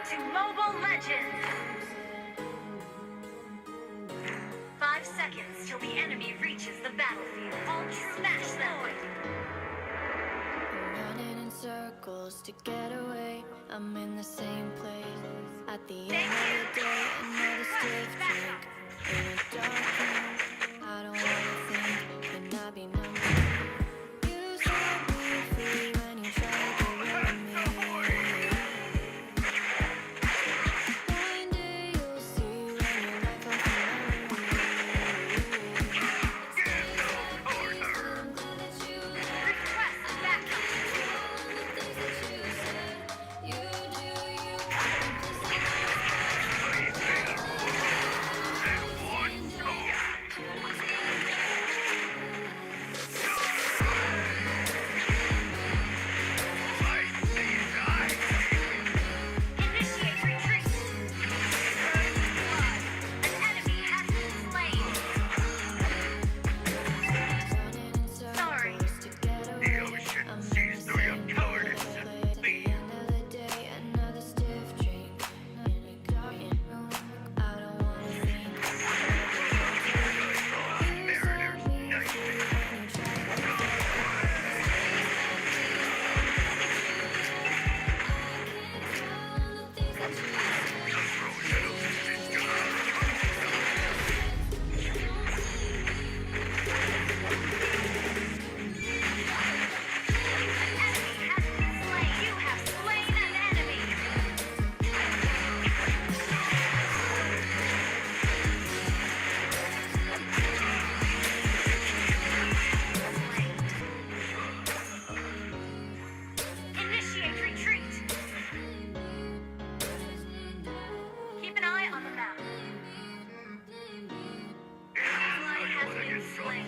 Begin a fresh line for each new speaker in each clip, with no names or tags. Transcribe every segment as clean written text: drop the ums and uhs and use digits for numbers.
to Mobile Legends! 5 seconds till the enemy reaches the battlefield. Ultra smash them!
I'm running in circles to get away. I'm in the same place. At the end of the day, another stiff drink. In a dark room, I don't wanna think. Can I be number two? You set me free when you try to get rid of me. One day you'll see when your life will come out.
Request backup! Initiate retreat! An enemy has been slain! Sorry.
The ocean sees through your cowardice and fear. Mariner's nightmare.
You have slain an enemy! Initiate retreat! Keep an eye on the map. Ally has been slain.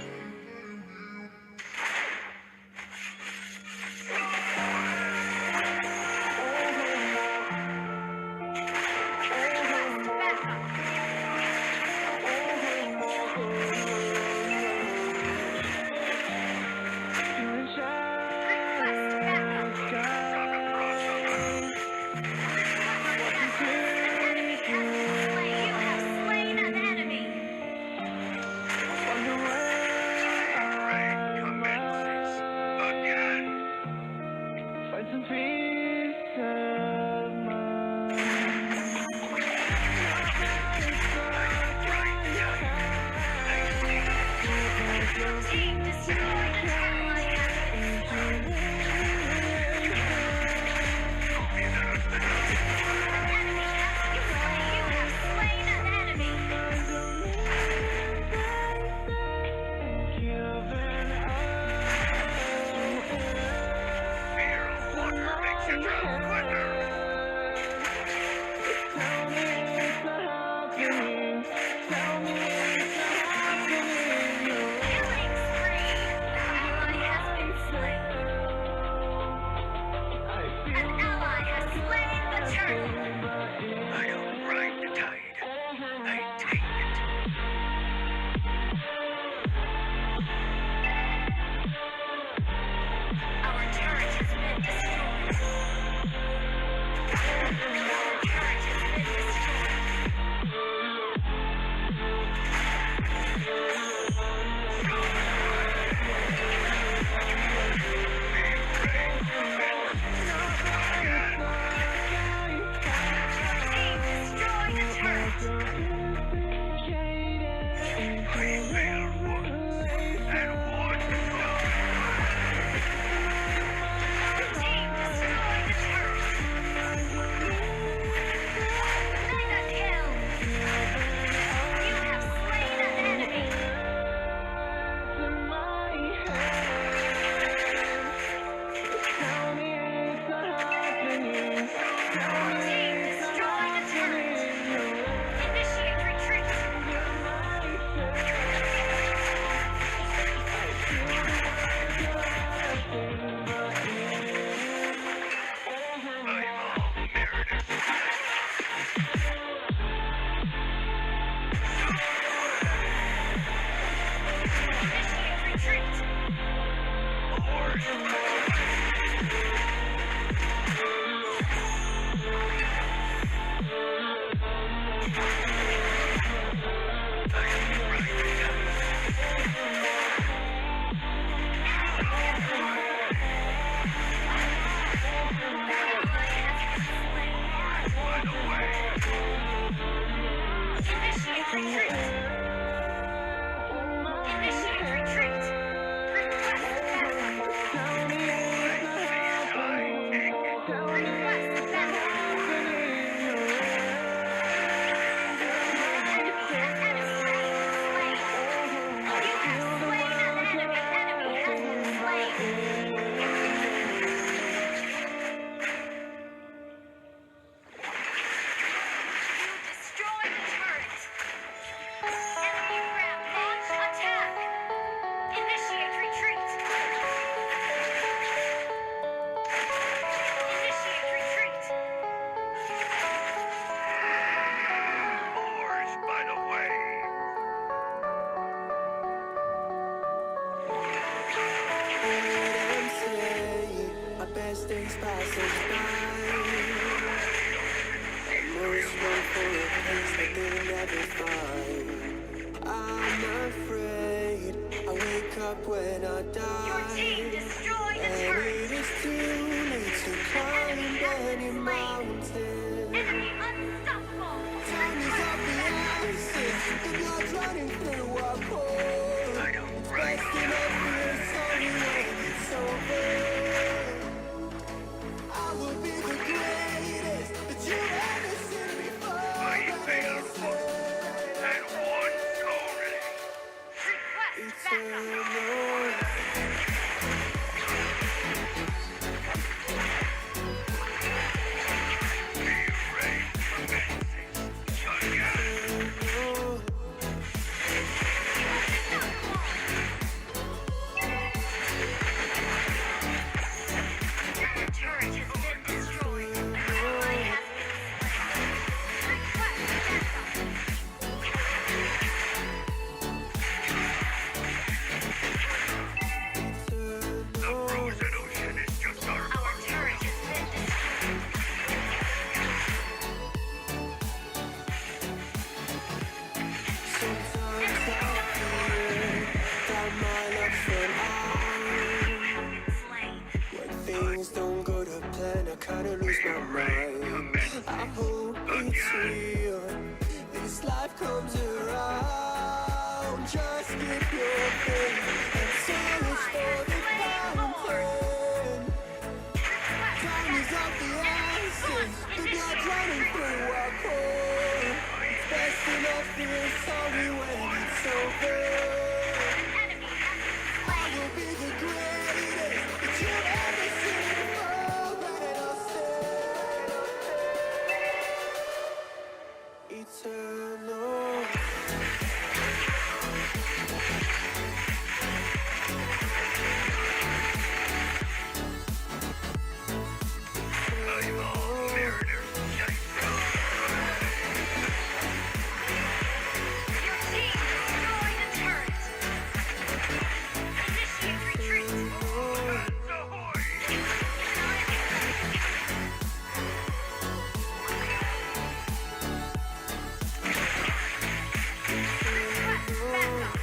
Request backup! Request backup! You have slain an enemy!
Rain commences again.
Find some peace of
Team destroyed an ally has been slain. Enemy has been slain. You have slain an enemy.
Fear of water makes you drown quicker.
Killing spree. Ally has been slain. An ally has slain the turtle.
I don't ride the tide. I take it.
Our turret has been destroyed. Our turret has been destroyed. Team destroyed a turret.
I bear wounds and want to know.
Team destroyed a turret.
things don't go to plan, I kinda lose my mind. I hope it's real, this life comes around. Just keep your faith and search for the fountain. Time is of the essence, the blood running through our core. It's best enough to feel sorry when it's over. I will be the greatest that you've ever seen. Oh, and I'll stay eternal.
Your team destroyed a turret. Initiate retreat. Request backup.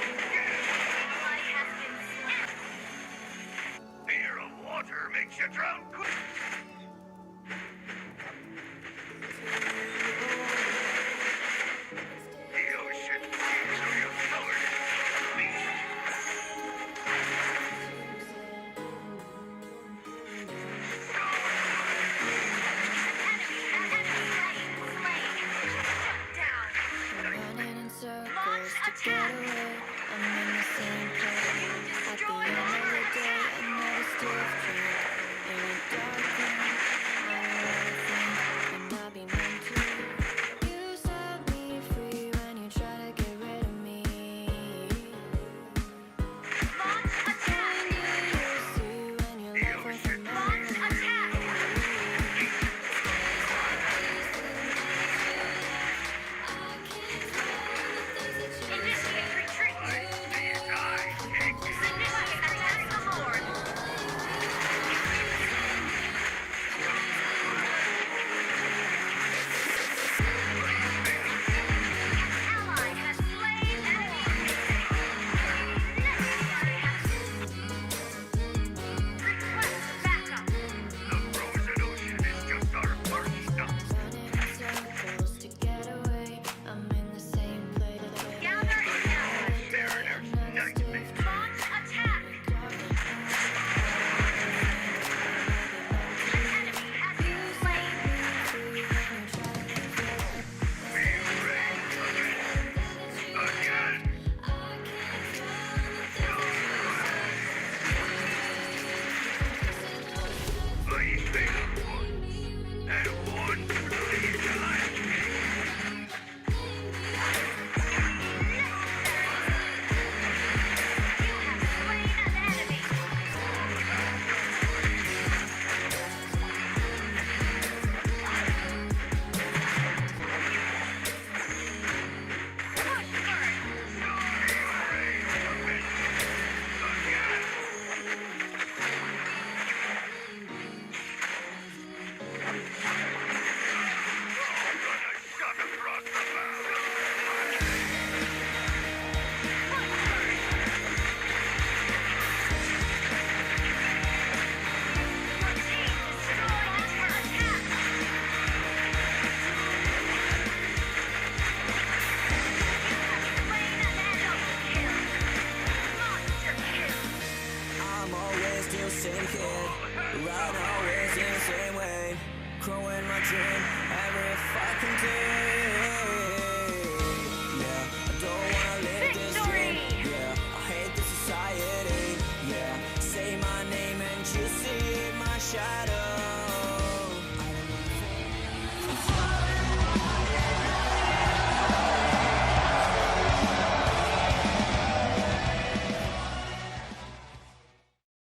Ally has been slain.
Fear of water makes you drown quick. The ocean sees through your cowardice. Please.
Running in circles to get away. I'm in the same place. At the end of the day, another stiff drink. In a dark room, I don't wanna think, and I'll be meant to. You set me free when you try to get rid of me. Find you see when you're left with a memory.
Initiate retreat. Initiate attack the Lord. Ally has slain enemy. Request backup.
The frozen ocean is just our first stop.
Running in circles to get away. I'm in the same place.
Gather in ambush.
Mariner's nightmare.
Launch attack. An enemy has been slain.
We reign again. Please be the one, and one please die.
You have slain an enemy.
Shot across the bow.
Your team destroyed a turret. Attack. Slain an enemy. Monster kill.
I'm always still same kid, right always in the same way. Growing my dream every fucking day.